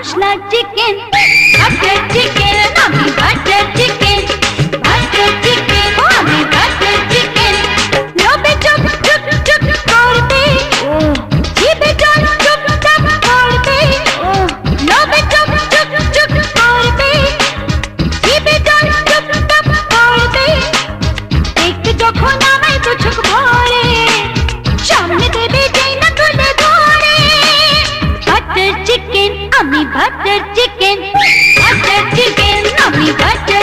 মশলা chicken, butter chicken, আমি butter chicken, butter chicken, আমি butter chicken. লোভে চুপ চুপ চুপ করবে, জিভে জল চুপ চাপ করবে, লোভে চুপ চুপ চুপ করবে, জিভে জল চুপ চাপ করবে। দেখতে যখন আমায় দু চোখ ভরে, সামনে দেবে যেই না তুলে ধরে। বাটার চিকেন, আমি বাটার চিকেন, বাটার চিকেন, আমি বাটার